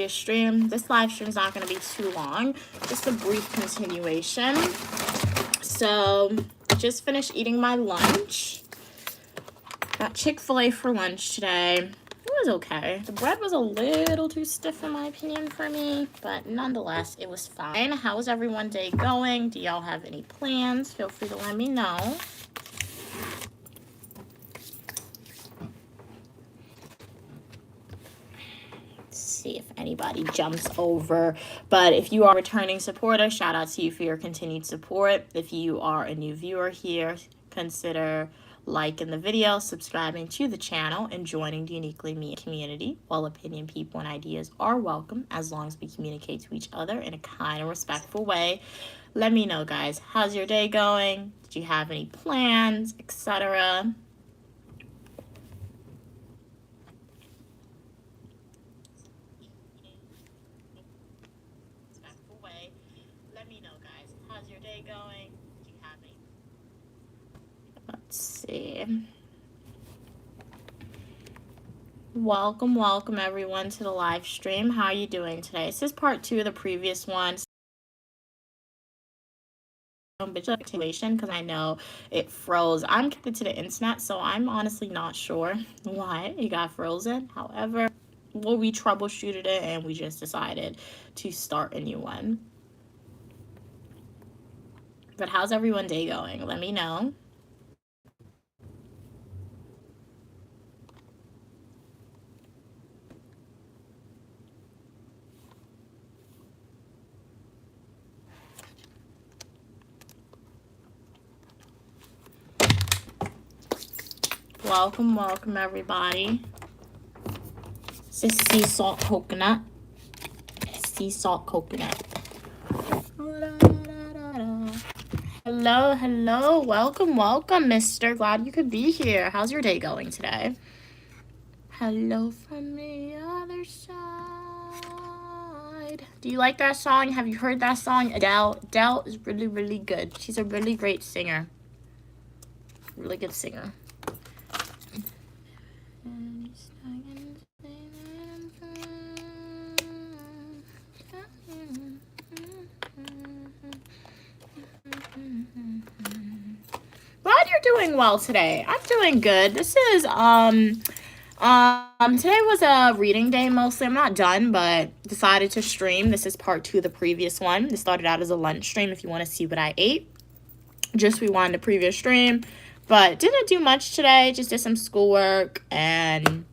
stream. This live stream is not going to be too long, just a brief continuation. So just finished eating my lunch. Got Chick-fil-A for lunch today. It was okay. The bread was a little too stiff in my opinion for me, but nonetheless it was fine. How's everyone's day going? Do y'all have any plans? Feel free to let me know. See if anybody jumps over, but if you are a returning supporter, shout out to you for your continued support. If you are a new viewer here, consider liking the video, subscribing to the channel, and joining the Uniquely Me community. All opinion, people, and ideas are welcome as long as we communicate to each other in a kind and respectful way. Let me know, guys, how's your day going? Did you have any plans, etc.? Going? Do you have any? Let's see. Welcome everyone to the live stream. How are you doing today? This is part 2 of the previous one. Because I know it froze. I'm connected to the internet, so I'm honestly not sure why it got frozen. However, we troubleshooted it and we just decided to start a new one. But how's everyone's day going? Let me know. Welcome everybody. This is sea salt coconut. Sea salt coconut. Hello. Welcome, mister. Glad you could be here. How's your day going today? Hello from the other side. Do you like that song? Have you heard that song? Adele is really good. She's a really great singer. Really good singer. Glad you're doing well today. I'm doing good. This is today was a reading day mostly. I'm not done, but decided to stream. This is part 2 of the previous one. This started out as a lunch stream if you want to see what I ate. Just rewind the previous stream, but didn't do much today. Just did some schoolwork and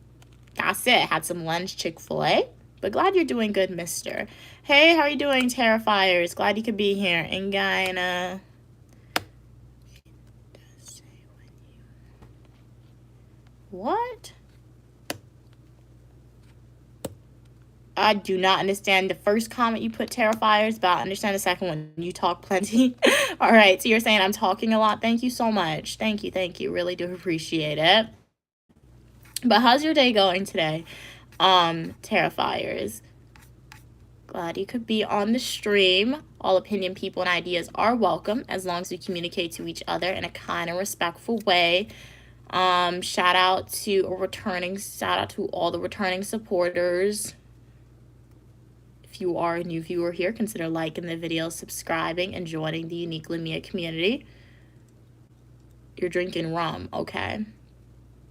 that's it. Had some lunch, Chick-fil-A. But glad you're doing good, mister. Hey, how are you doing, Terrifiers? Glad you could be here. Angina. What? I do not understand the first comment you put, Terrifiers, but I understand the second one. You talk plenty. All right, so you're saying I'm talking a lot. Thank you so much. Thank you. Really do appreciate it. But how's your day going today, Terrifiers? Glad you could be on the stream. All opinion, people, and ideas are welcome as long as we communicate to each other in a kind and respectful way. Shout out to all the returning supporters. If you are a new viewer here, consider liking the video, subscribing, and joining the Uniquely Me community. You're drinking rum, okay?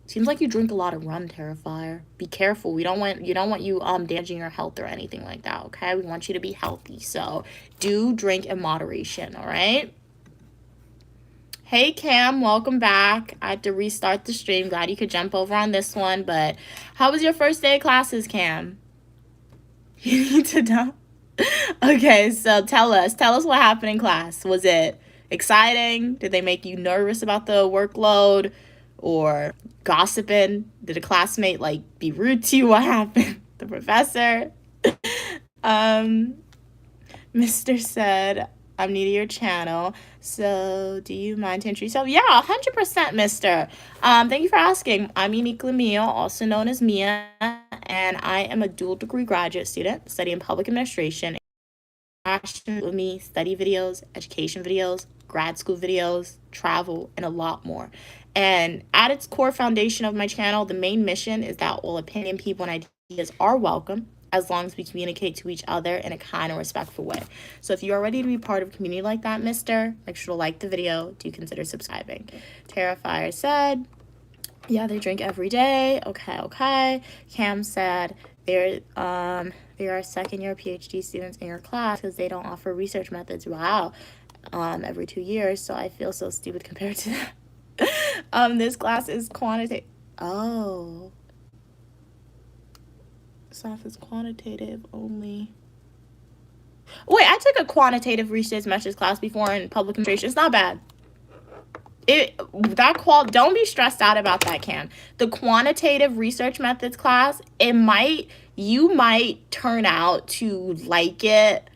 Seems like you drink a lot of rum, Terrifier. Be careful. You don't want you damaging your health or anything like that, okay? We want you to be healthy, so do drink in moderation, all right? Hey, Cam, welcome back. I had to restart the stream. Glad you could jump over on this one, but how was your first day of classes, Cam? You need to know. Okay, so tell us what happened in class. Was it exciting? Did they make you nervous about the workload or gossiping? Did a classmate be rude to you? What happened? The professor? Mr. said, I'm new to your channel, so do you mind to introduce yourself? Yeah, 100%, mister. Thank you for asking. I'm Uniquely Mia, also known as Mia, and I am a dual degree graduate student studying public administration. Passion with me, study videos, education videos, grad school videos, travel, and a lot more. And at its core foundation of my channel, the main mission is that all opinion, people, and ideas are welcome as long as we communicate to each other in a kind and respectful way. So if you are ready to be part of a community like that, mister, make sure to like the video. Do consider subscribing. Terrifier said, yeah, they drink every day. Okay. Cam said, there are second-year PhD students in your class because they don't offer research methods. Wow. Every 2 years, so I feel so stupid compared to that. This class is quantitative. Oh. This class is quantitative only. Wait, I took a quantitative research methods class before in public administration. It's not bad. Don't be stressed out about that, Cam. The quantitative research methods class, you might turn out to like it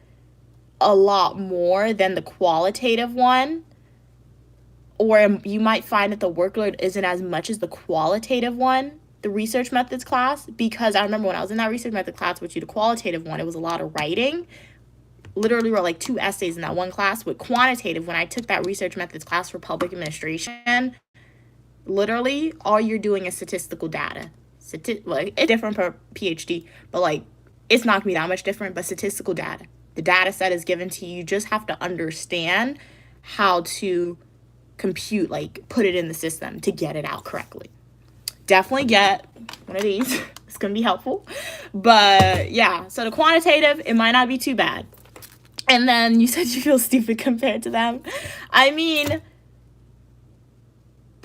a lot more than the qualitative one, or you might find that the workload isn't as much as the qualitative one, the research methods class, because I remember when I was in that research method class with you, the qualitative one, it was a lot of writing. Literally wrote like 2 essays in that one class. With quantitative, when I took that research methods class for public administration, literally all you're doing is statistical data. It's different per PhD, but like it's not gonna be that much different, but statistical data. The data set is given to you. You just have to understand how to compute, like put it in the system to get it out correctly. Definitely get one of these. It's gonna be helpful. But yeah, so the quantitative, it might not be too bad. And then you said you feel stupid compared to them. I mean,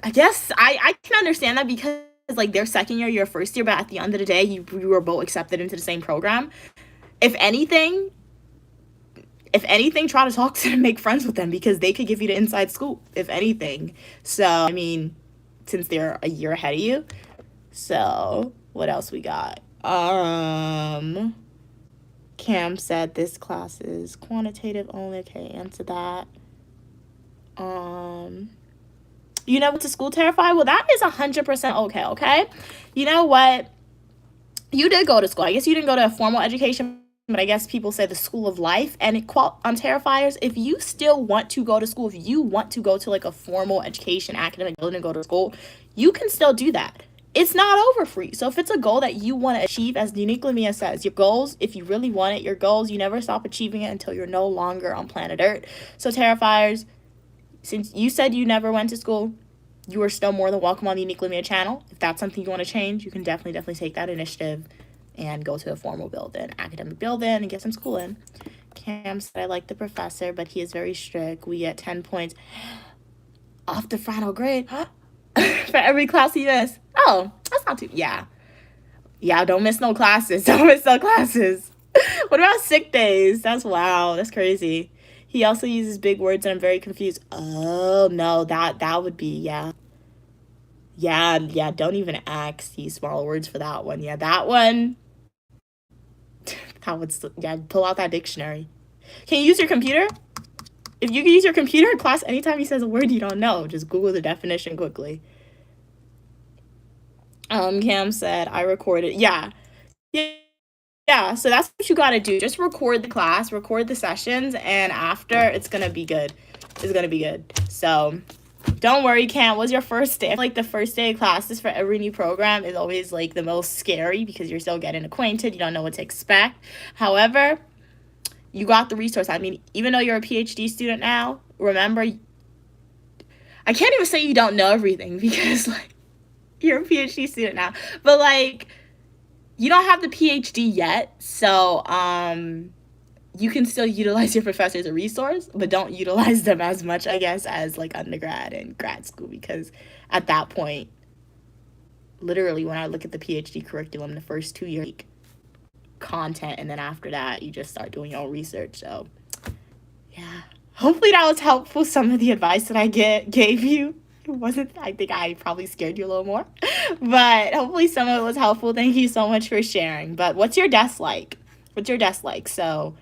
I guess I can understand that because like their second year, your first year, but at the end of the day, you were both accepted into the same program. If anything, try to talk to them, make friends with them, because they could give you the inside scoop, if anything. So, I mean, since they're a year ahead of you. So, what else we got? Cam said this class is quantitative only. Okay, answer that. You never went to school, Terrified? Well, that is 100% okay? You know what? You did go to school. I guess you didn't go to a formal education, but I guess people say the school of life. And on Terrifiers, if you still want to go to school, if you want to go to like a formal education, academic building, go to school, you can still do that. It's not over for you. So if it's a goal that you want to achieve, as Uniquely Mia says, your goals, if you really want it, your goals, you never stop achieving it until you're no longer on planet Earth. So Terrifiers, since you said you never went to school, you are still more than welcome on the Uniquely Mia channel. If that's something you want to change, you can definitely take that initiative and go to a formal building, academic building, and get some school in. Cam said, I like the professor, but he is very strict. We get 10 points off the final grade for every class he missed. Oh, that's not too, yeah, don't miss no classes. Don't miss no classes. What about sick days? That's wow, that's crazy. He also uses big words, and I'm very confused. Oh, no, that would be, yeah, don't even ask these small words for that one. Yeah, that one, pull out that dictionary. Can you use your computer? If you can use your computer in class, anytime he says a word you don't know, just Google the definition quickly. Cam said, I recorded. Yeah, so that's what you gotta do. Just record the class, record the sessions, and after, it's gonna be good. So don't worry, Cam. Was your first day? Like the first day of classes for every new program is always like the most scary because you're still getting acquainted. You don't know what to expect. However, you got the resource. I mean, even though you're a PhD student now, remember, I can't even say you don't know everything because like you're a PhD student now, but like you don't have the PhD yet, so you can still utilize your professor as a resource, but don't utilize them as much, I guess, as like undergrad and grad school, because at that point, literally when I look at the PhD curriculum, the first 2 years content, and then after that you just start doing your own research. So yeah, hopefully that was helpful. Some of the advice that I gave you, it wasn't, I think I probably scared you a little more, but hopefully some of it was helpful. Thank you so much for sharing. But what's your desk like? So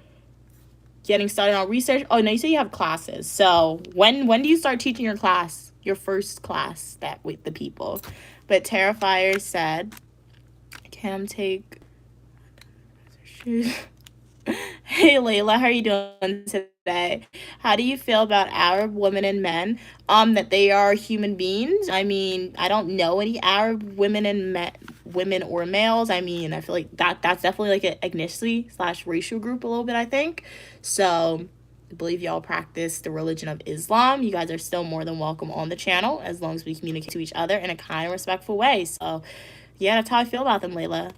getting started on research. Oh no, you say you have classes. So when do you start teaching your class, your first class that with the people? But Terrifier said, Cam take Hey Layla, how are you doing today? How do you feel about Arab women and men? That they are human beings. I mean, I don't know any Arab women and women or males. I mean, I feel like that's definitely like an ethnicity slash racial group a little bit, I think. So I believe y'all practice the religion of Islam. You guys are still more than welcome on the channel as long as we communicate to each other in a kind and respectful way. So yeah, that's how I feel about them, Layla.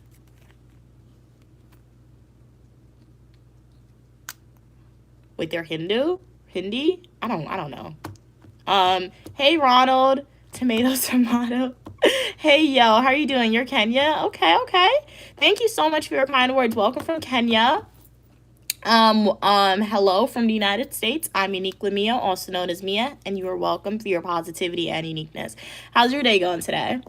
Wait, they're Hindu? Hindi? I don't know. Hey Ronald, tomato, tomato. Hey yo, how are you doing? You're Kenya? Okay, okay. Thank you so much for your kind words. Welcome from Kenya. Hello from the United States. I'm Uniquely Mia, also known as Mia, and you are welcome for your positivity and uniqueness. How's your day going today?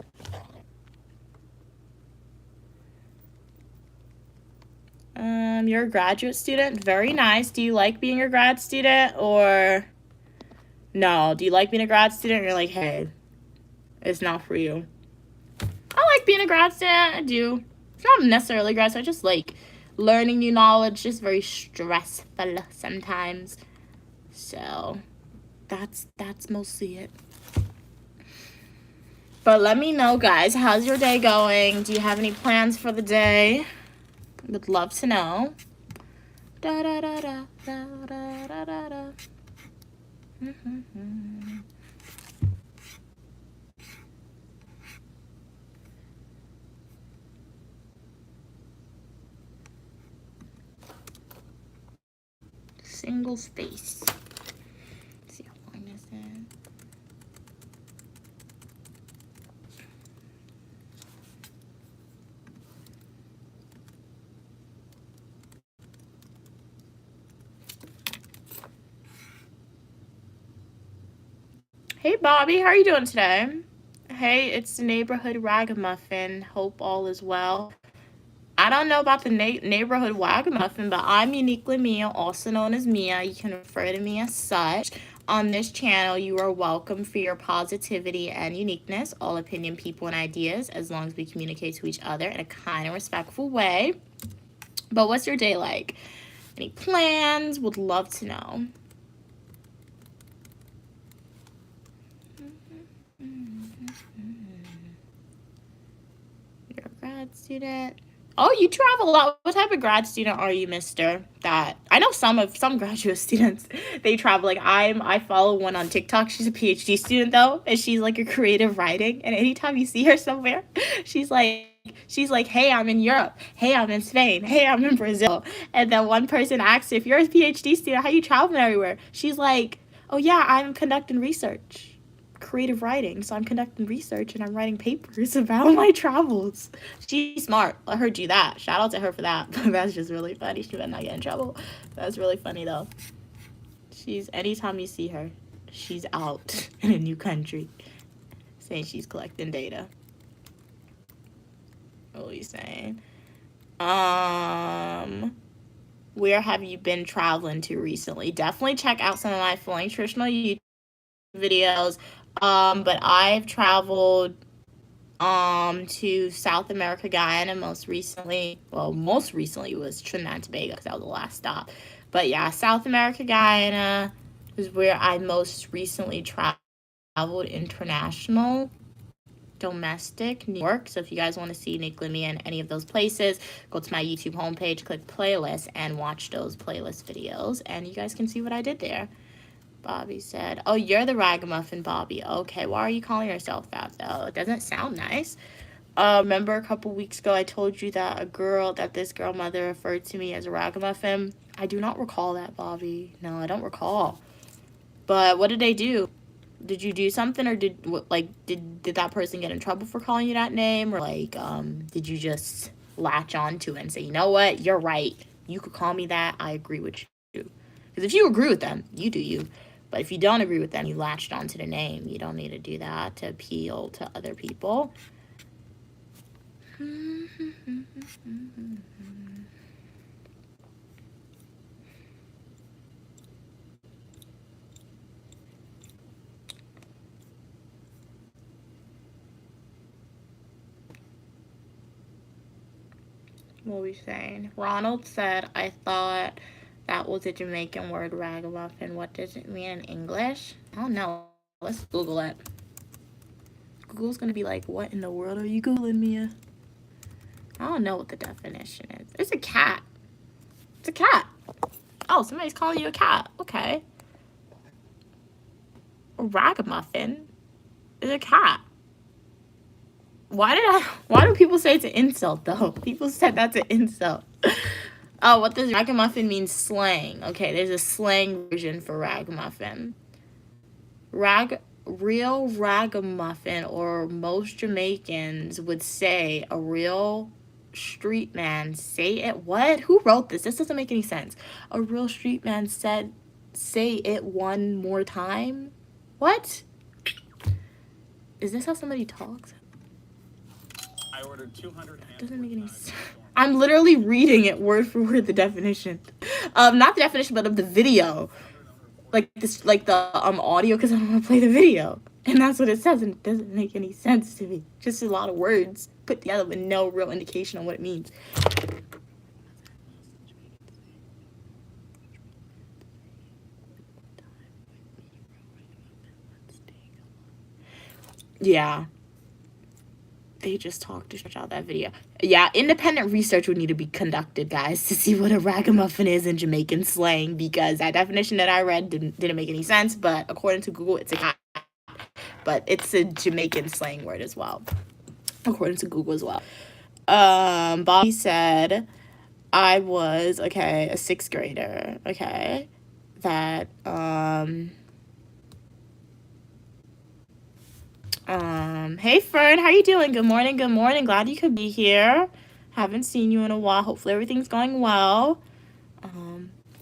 You're a graduate student. Very nice. Do you like being a grad student or no? Do you like being a grad student? Or you're like, hey, it's not for you. I like being a grad student. I do. It's not necessarily grad student. I just like learning new knowledge. Just very stressful sometimes. So that's mostly it. But let me know, guys. How's your day going? Do you have any plans for the day? Would love to know. Da da da da da da da da da. Single space. Let's see how long this is. Hey Bobby, how are you doing today? Hey, it's the neighborhood ragamuffin. Hope all is well. I don't know about the neighborhood ragamuffin, but I'm Uniquely Mia, also known as Mia. You can refer to me as such. On this channel, you are welcome for your positivity and uniqueness, all opinion, people, and ideas, as long as we communicate to each other in a kind and respectful way. But what's your day like? Any plans? Would love to know. You're a grad student. Oh, you travel a lot. What type of grad student are you, mister? That I know some graduate students, they travel. Like I follow one on TikTok. She's a PhD student though, and she's like a creative writing. And anytime you see her somewhere, she's like, "Hey, I'm in Europe. Hey, I'm in Spain. Hey, I'm in Brazil." And then one person asks her, "If you're a PhD student, how you traveling everywhere?" She's like, "Oh yeah, I'm conducting research." Creative writing, so I'm conducting research and I'm writing papers about my travels. She's smart. I heard you that. Shout out to her for that. That's just really funny. She better not get in trouble. That's really funny though. She's anytime you see her, she's out in a new country saying she's collecting data. What are you saying? Where have you been traveling to recently? Definitely check out some of my full nutritional YouTube videos. But I've traveled to South America, Guyana most recently. Well, most recently was Trinidad and Tobago because that was the last stop. But yeah, South America, Guyana is where I most recently traveled international. Domestic, New York. So if you guys want to see Nick Limia in any of those places, go to my YouTube homepage, click playlist, and watch those playlist videos, and you guys can see what I did there. Bobby said, "Oh, you're the ragamuffin, Bobby. Okay, why are you calling yourself that, though? It doesn't sound nice." Remember a couple weeks ago I told you that this girl mother referred to me as a ragamuffin? I do not recall that, Bobby. No, I don't recall. But what did they do? Did you do something, or did that person get in trouble for calling you that name, or like did you just latch on to it and say, you know what, you're right, you could call me that, I agree with you? Because if you agree with them, you do you. But if you don't agree with them, you latched onto the name. You don't need to do that to appeal to other people. What are we saying? Ronald said, I thought that was a Jamaican word, ragamuffin. What does it mean in English? I don't know. Let's Google it. Google's gonna be like, what in the world are you Googling, Mia? I don't know what the definition is. It's a cat. It's a cat. Oh, somebody's calling you a cat. Okay. A ragamuffin is a cat. Why do people say it's an insult though? People said that's an insult. Oh, what does ragamuffin mean? Slang. Okay, there's a slang version for ragamuffin. Real ragamuffin, or most Jamaicans would say a real street man. Say it. What? Who wrote this? This doesn't make any sense. A real street man said, say it one more time. What? Is this how somebody talks? I ordered 200. Doesn't make any sense. I'm literally reading it word for word, the definition. Not the definition, but of the video. Like this, like the audio, because I don't want to play the video. And that's what it says, and it doesn't make any sense to me. Just a lot of words put together with no real indication on what it means. Yeah. They just talked to stretch out that video. Yeah, independent research would need to be conducted, guys, to see what a ragamuffin is in Jamaican slang, because that definition that I read didn't make any sense, but according to Google, it's a cat. But it's a Jamaican slang word as well, according to Google as well. Bobby said, I was, okay, a 6th grader, okay, that, hey Fern, how you doing? Good morning, good morning. Glad you could be here. Haven't seen you in a while. Hopefully everything's going well.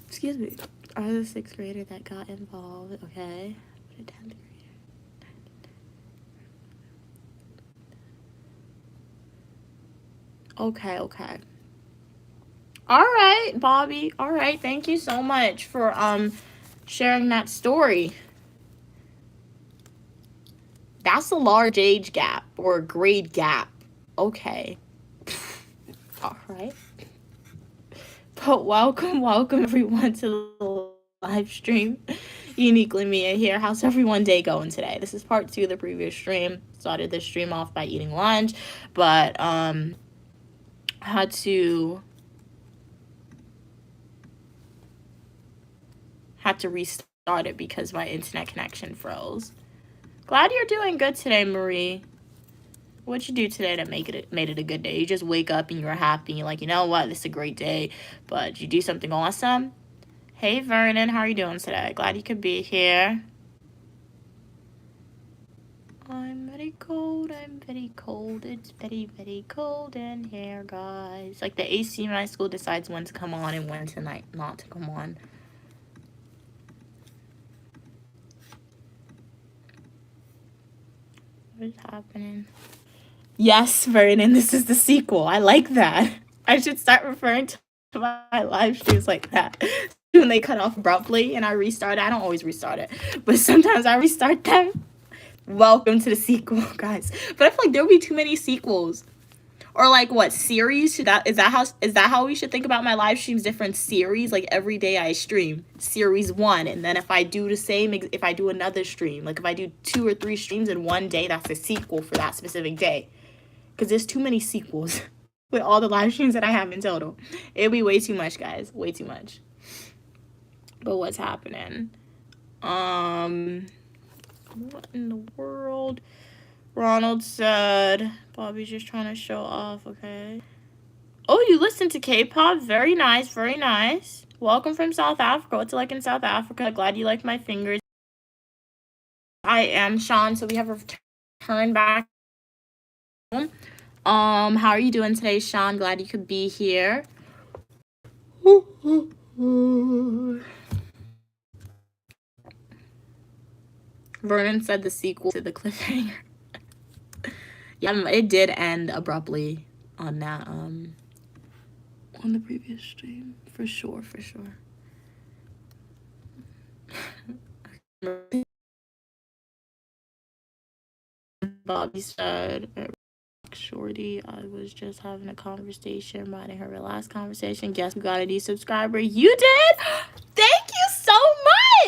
Excuse me. I was a 6th grader that got involved, okay? A 10th grader. Okay. All right, Bobby. All right, thank you so much for sharing that story. That's a large age gap or grade gap. Okay. All right. But welcome everyone to the live stream. Uniquely Mia here. How's everyone day going today? This is part 2 of the previous stream. Started this stream off by eating lunch, but had to restart it because my internet connection froze. Glad you're doing good today, Marie. What'd you do today that made it a good day? You just wake up and you're happy. You're like, you know what? This is a great day. But did you do something awesome? Hey, Vernon. How are you doing today? Glad you could be here. I'm very cold. It's very, very cold in here, guys. Like, the AC in my school decides when to come on and when to not to come on. What is happening? Yes, Vernon, this is the sequel. I like that. I should start referring to my live streams like that. When they cut off abruptly and I restart it. I don't always restart it, but sometimes I restart them. Welcome to the sequel, guys. But I feel like there would be too many sequels. Or like what, series? Is that how we should think about my live streams? Different series? Like every day I stream series 1, and then if I do the same, if I do another stream, like if I do 2 or 3 streams in one day, that's a sequel for that specific day. Because there's too many sequels with all the live streams that I have in total. It'll be way too much, guys. Way too much. But what's happening? What in the world? Ronald said, Bobby's just trying to show off, okay? Oh, you listen to K-pop? Very nice, very nice. Welcome from South Africa. What's it like in South Africa? Glad you like my fingers. I am Sean, so we have returned back. How are you doing today, Sean? Glad you could be here. Vernon said the sequel to the cliffhanger. Yeah, it did end abruptly on that, on the previous stream. For sure. Bobby said, Shorty, I was just having a conversation, reminding her of her last conversation. Guess we got a new subscriber. You did? Thank you so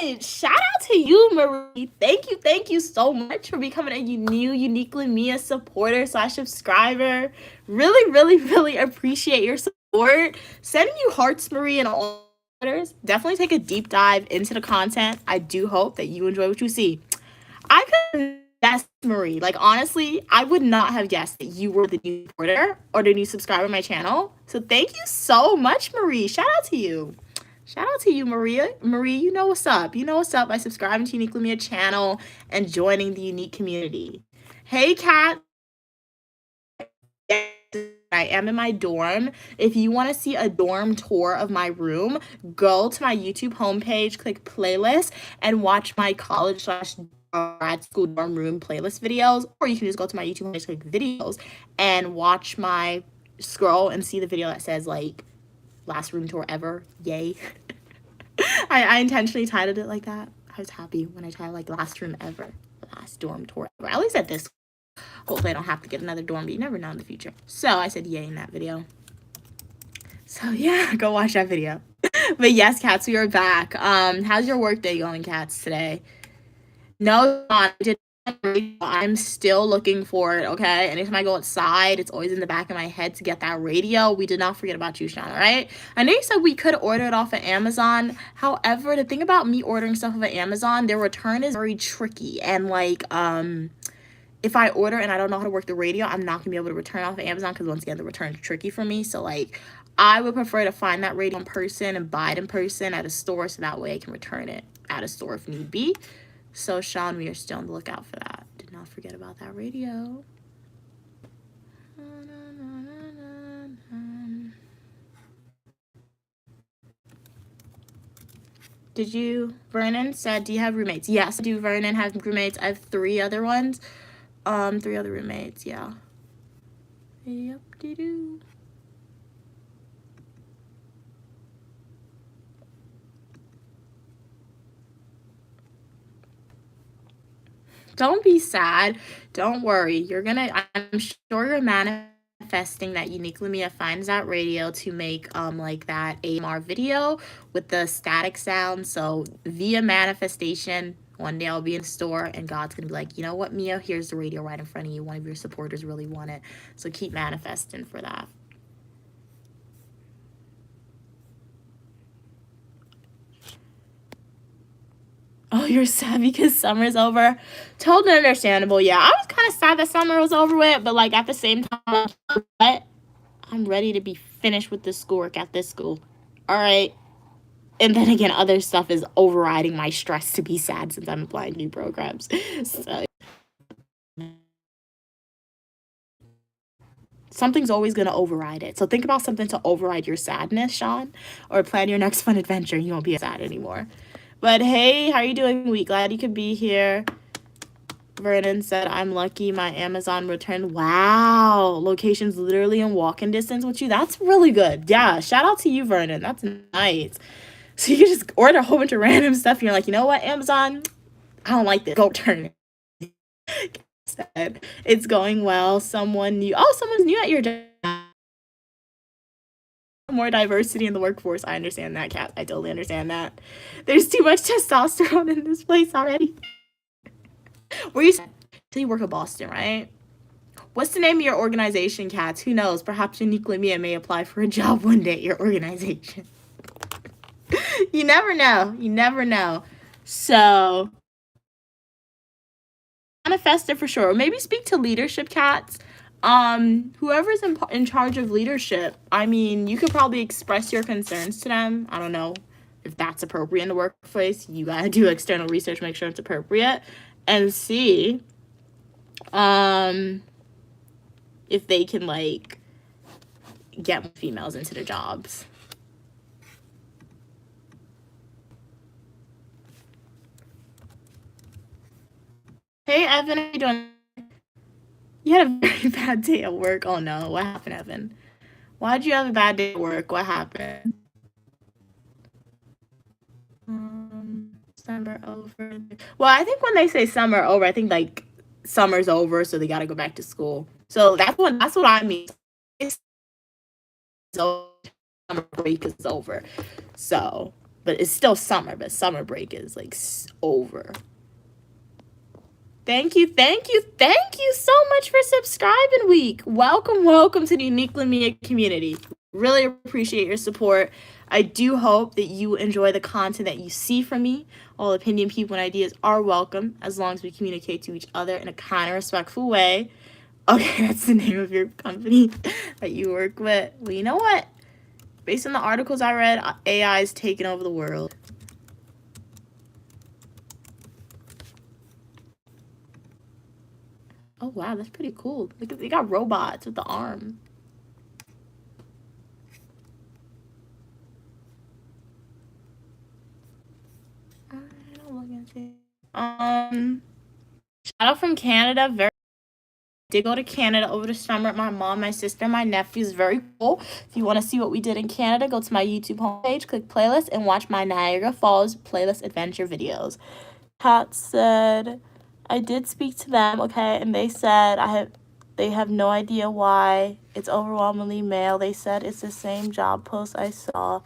much. Shout out to you, Marie. Thank you so much for becoming a new Uniquely Mia supporter / subscriber. Really appreciate your support. Sending you hearts, Marie, and all others. Definitely take a deep dive into the content. I do hope that you enjoy what you see. I could guess, Marie. Like, honestly, I would not have guessed that you were the new supporter or the new subscriber to my channel. So thank you so much, Marie. Shout out to you. Shout out to you, Maria. Marie, you know what's up. You know what's up by subscribing to Uniquely Mia channel and joining the unique community. Hey, Kat. I am in my dorm. If you want to see a dorm tour of my room, go to my YouTube homepage, click playlist, and watch my college / grad school dorm room playlist videos, or you can just go to my YouTube homepage, click videos, and watch my scroll and see the video that says like last room tour ever. Yay. I intentionally titled it like that. I was happy when I titled like last room ever, last dorm tour ever. At least at this. Hopefully I don't have to get another dorm, but you never know in the future. So I said yay in that video. So yeah, go watch that video. But yes, Cats, we are back. How's your work day going, Cats, today? No, I'm still looking for it, okay? Anytime I go outside, it's always in the back of my head to get that radio. We did not forget about you, Sean, all right? I know you said we could order it off of Amazon. However, the thing about me ordering stuff off of Amazon, their return is very tricky. And like, if I order and I don't know how to work the radio, I'm not gonna be able to return off of Amazon because once again, the return is tricky for me. So like, I would prefer to find that radio in person and buy it in person at a store so that way I can return it at a store if need be. So Sean, we are still on the lookout for that. Did not forget about that radio. Did you, Vernon said, do you have roommates? Yes, I do. Vernon has roommates. I have 3 other ones. 3 other roommates, yeah. Yep, doo. Don't be sad. Don't worry. I'm sure you're manifesting that Uniquely Mia finds that radio to make like that AMR video with the static sound. So via manifestation, one day I'll be in the store and God's gonna be like, you know what, Mia, here's the radio right in front of you. One of your supporters really want it. So keep manifesting for that. Oh, you're sad because summer's over? Totally understandable. Yeah, I was kind of sad that summer was over with, but like at the same time, I'm ready to be finished with this schoolwork at this school. All right. And then again, other stuff is overriding my stress to be sad since I'm applying new programs. So something's always going to override it. So think about something to override your sadness, Sean, or plan your next fun adventure. You won't be sad anymore. But hey, how are you doing, week? Glad you could be here. Vernon said, I'm lucky my Amazon returned. Wow. Location's literally in walking distance with you. That's really good. Yeah, shout out to you, Vernon. That's nice. So you can just order a whole bunch of random stuff. And you're like, you know what, Amazon? I don't like this. Go return it. It's going well. Someone's new at your job. More diversity in the workforce. I understand that, Kat. I totally understand that. There's too much testosterone in this place already. Where you work at Boston, right? What's the name of your organization, Cats? Who knows? Perhaps Uniquely Mia may apply for a job one day at your organization. You never know. You never know. So manifest it for sure. Or maybe speak to leadership, Cats. Whoever's in charge of leadership, I mean, you could probably express your concerns to them. I don't know if that's appropriate in the workplace. You gotta do external research, make sure it's appropriate, and see if they can like get more females into their jobs. Hey Evan, how you doing? You had a very bad day at work. Oh no, what happened, Evan? Why'd you have a bad day at work? What happened? Summer over. Well, I think when they say summer over, I think like summer's over, so they gotta go back to school. So that's what I mean. It's over. Summer break is over. So, but it's still summer, but summer break is like over. Thank you so much for subscribing, Week. Welcome to the Uniquely Me community. Really appreciate your support. I do hope that you enjoy the content that you see from me. All opinion, people, and ideas are welcome as long as we communicate to each other in a kind and respectful way. Okay, that's the name of your company that you work with. Well, you know what? Based on the articles I read, AI is taking over the world. Oh, wow, that's pretty cool. Look at, they got robots with the arm. I don't look at it. Shout out from Canada. Very did go to Canada over the summer. My mom, my sister, my nephews. Very cool. If you want to see what we did in Canada, go to my YouTube homepage, click playlist, and watch my Niagara Falls playlist adventure videos. Kat said, I did speak to them, okay, and they said they have no idea why it's overwhelmingly male. They said it's the same job post I saw,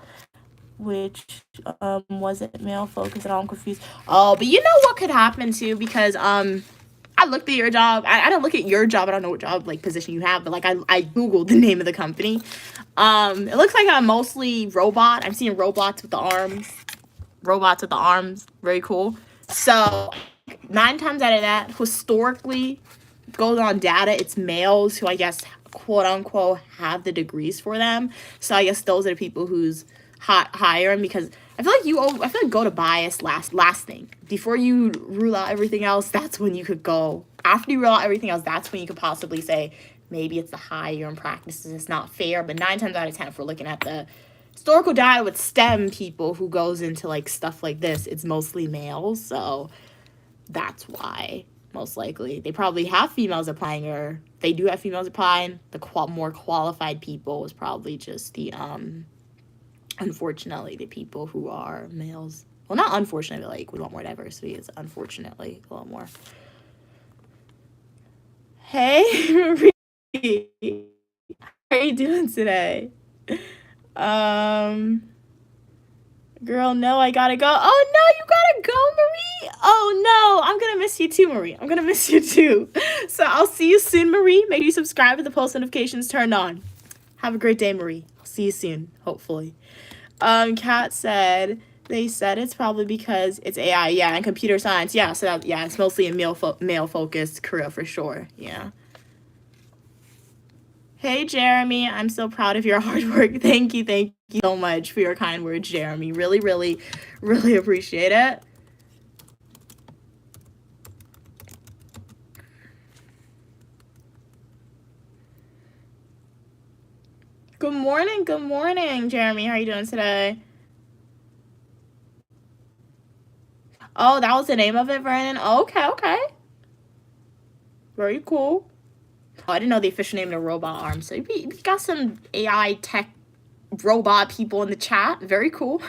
which wasn't male focused, and I'm confused. Oh, but you know what could happen too, because I looked at your job. I didn't look at your job. I don't know what job like position you have, but like I googled the name of the company. It looks like I'm mostly robot. I'm seeing robots with the arms. Robots with the arms. Very cool. So 9 times out of that, historically, goes on data, it's males who I guess quote unquote have the degrees for them. So I guess those are the people who's hiring, because I feel like go to bias last thing. Before you rule out everything else, that's when you could go. After you rule out everything else, that's when you could possibly say maybe it's the hire and practices, it's not fair. But 9 times out of 10, if we're looking at the historical data with STEM people who goes into like stuff like this, it's mostly males. So that's why most likely they probably have females applying, or they do have females applying. The more qualified people is probably just the unfortunately the people who are males. Well, not unfortunately, but like we want more diversity. It's unfortunately a lot more. Hey, Marie, how are you doing today? Girl, no, I gotta go. Oh no, you gotta go, Marie. Oh no, I'm gonna miss you too, Marie. I'm gonna miss you too. So I'll see you soon, Marie. Make sure you subscribe with the post notifications turned on. Have a great day, Marie. I'll see you soon, hopefully. Kat said, they said it's probably because it's AI, yeah, and computer science, yeah. So that, yeah, it's mostly a male focused career for sure, yeah. Hey, Jeremy, I'm so proud of your hard work. Thank you so much for your kind words, Jeremy. Really, really, really appreciate it. Good morning, Jeremy. How are you doing today? Oh, that was the name of it, Vernon? Okay. Very cool. Oh, I didn't know the official name of the robot arm. So we got some AI tech robot people in the chat. Very cool.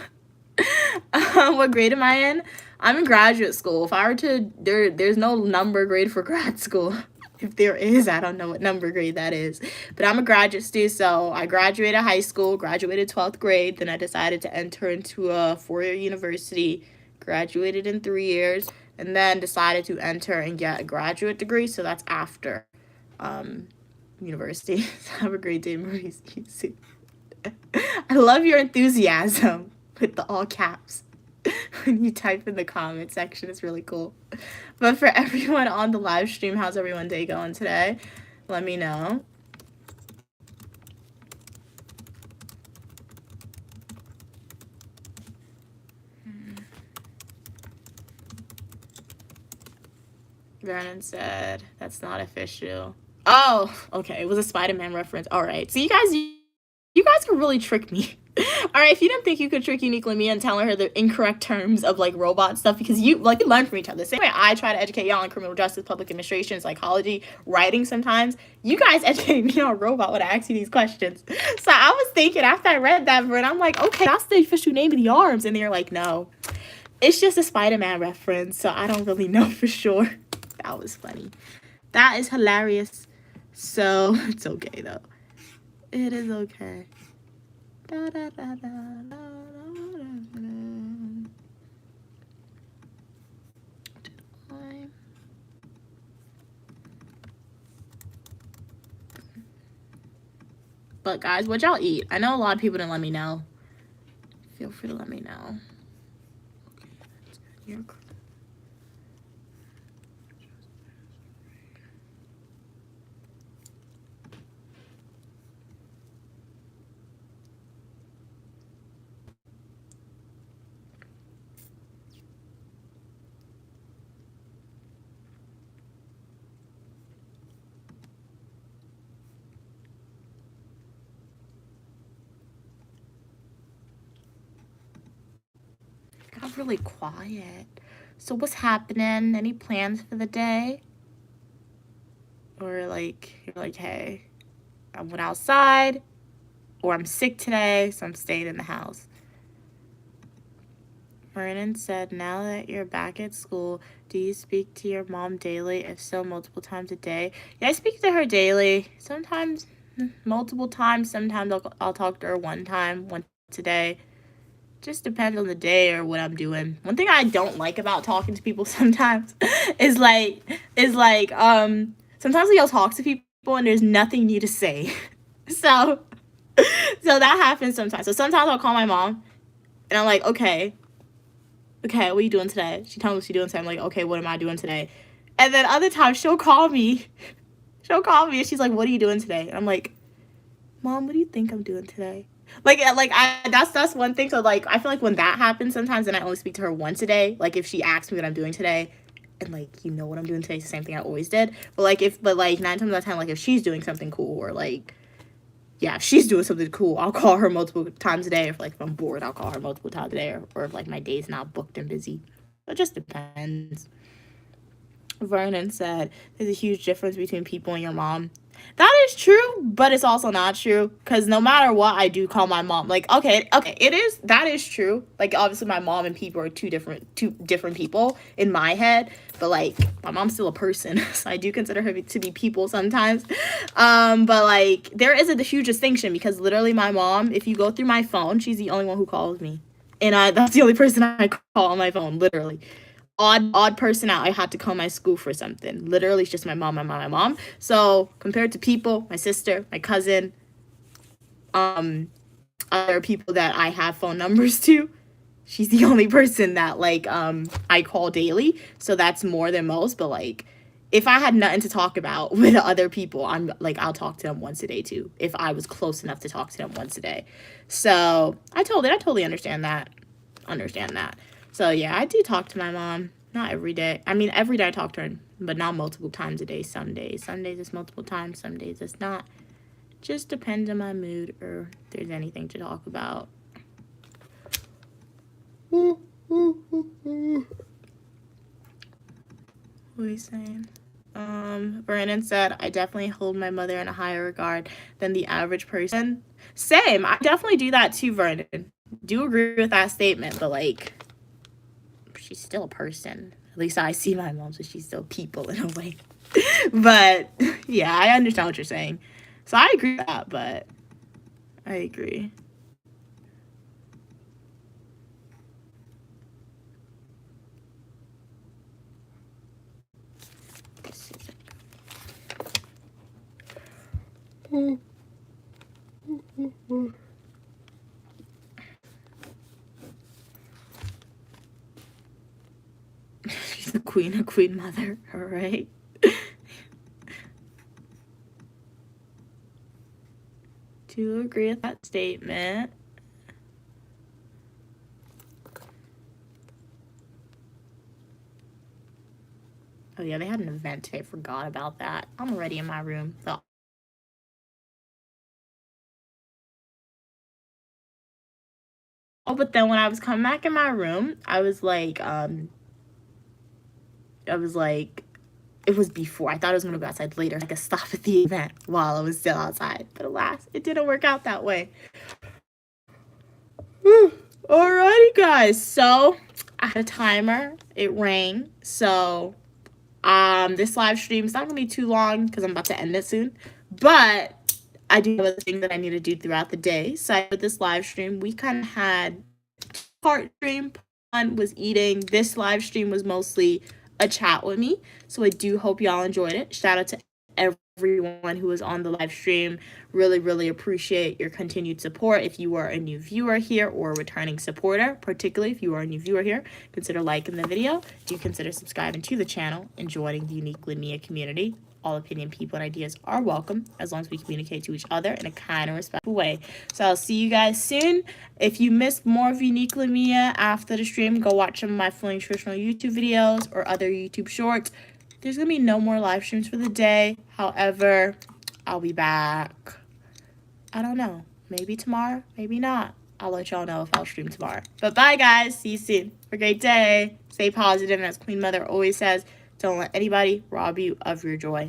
What grade am I in? I'm in graduate school. If I were to, there's no number grade for grad school. If there is, I don't know what number grade that is. But I'm a graduate student, so I graduated high school, graduated 12th grade. Then I decided to enter into a 4-year university, graduated in 3 years, and then decided to enter and get a graduate degree. So that's after university. Have a great day, Maurice. I love your enthusiasm with the all caps when you type in the comment section. It's really cool. But for everyone on the live stream, how's everyone's day going today? Let me know. Vernon said that's not official. Oh, okay. It was a Spider-Man reference. All right. So you guys can really trick me. All right, if you didn't think you could trick Uniquely Me and telling her the incorrect terms of like robot stuff, because you learn from each other. The same way I try to educate y'all on criminal justice, public administration, psychology, writing sometimes, you guys educate me on robot when I ask you these questions. So I was thinking after I read that, and I'm like, okay, that's the official name of the arms. And they're like, no, it's just a Spider-Man reference. So I don't really know for sure. That was funny. That is hilarious. So it's okay though. It is okay. Da, da, da, da, da, da, da. But guys, what y'all eat? I know a lot of people didn't let me know. Feel free to let me know. Okay, that's good. You're got really quiet. So what's happening? Any plans for the day? Or like you're like, hey, I went outside, or I'm sick today, so I'm staying in the house. Vernon said, now that you're back at school, do you speak to your mom daily? If so, multiple times a day? Yeah, I speak to her daily. Sometimes multiple times. Sometimes I'll talk to her once a day. Just depends on the day or what I'm doing. One thing I don't like about talking to people sometimes is sometimes you'll talk to people and there's nothing new to say. So that happens sometimes. So sometimes I'll call my mom and I'm like, okay, what are you doing today? She tells me what she's doing today. I'm like, okay, what am I doing today? And then other times she'll call me. And she's like, what are you doing today? And I'm like, Mom, what do you think I'm doing today? That's one thing. So like, I feel like when that happens sometimes, then I only speak to her once a day. Like if she asks me what I'm doing today, and like, you know what I'm doing today, it's the same thing I always did. But 9 times out of 10, like if she's doing something cool, or like, yeah, if she's doing something cool, I'll call her multiple times a day. If like if I'm bored, I'll call her multiple times a day, or if like my day's not booked and busy. It just depends. Vernon said, there's a huge difference between people and your mom. That is true, but it's also not true, because no matter what, I do call my mom. Like, okay, that is true. Like, obviously, my mom and people are two different people in my head, but like, my mom's still a person, so I do consider her to be people sometimes. But like, there is a huge distinction, because literally, my mom, if you go through my phone, she's the only one who calls me, and that's the only person I call on my phone, literally. Odd person out. I had to call my school for something. Literally, it's just my mom. So compared to people, my sister, my cousin, other people that I have phone numbers to, she's the only person that like I call daily. So that's more than most. But like, if I had nothing to talk about with other people, I'll talk to them once a day too. If I was close enough to talk to them once a day. So I totally understand that. So yeah, I do talk to my mom. Not every day. I mean, every day I talk to her, but not multiple times a day. Some days it's multiple times. Some days it's not. Just depends on my mood or if there's anything to talk about. What are you saying? Brandon said, I definitely hold my mother in a higher regard than the average person. Same. I definitely do that too, Vernon. Do agree with that statement, but like, she's still a person. At least I see my mom, so she's still people in a way. But yeah, I understand what you're saying. So I agree with that, but I agree. She's a queen mother, all right? Do agree with that statement. Oh yeah, they had an event today. I forgot about that. I'm already in my room. So but then when I was coming back in my room, I was like, it was before. I thought I was gonna go outside later. I could stop at the event while I was still outside. But alas, it didn't work out that way. Alrighty, guys. So I had a timer. It rang. So this live stream is not gonna be too long because I'm about to end it soon. But I do have other things that I need to do throughout the day. So with this live stream, we kind of had part stream. One was eating. This live stream was mostly a chat with me. So I do hope y'all enjoyed it. Shout out to everyone who was on the live stream. Really appreciate your continued support. If you are a new viewer here or a returning supporter, particularly if you are a new viewer here, consider liking the video. Do consider subscribing to the channel and joining the Uniquely Mia community. All opinion, people, and ideas are welcome as long as we communicate to each other in a kind and respectful way. So I'll see you guys soon. If you missed more of Uniquely Mia after the stream, go watch some of my fully nutritional YouTube videos or other YouTube shorts. There's going to be no more live streams for the day. However, I'll be back. I don't know. Maybe tomorrow, maybe not. I'll let y'all know if I'll stream tomorrow. But bye, guys. See you soon. Have a great day. Stay positive. And as Queen Mother always says, don't let anybody rob you of your joy.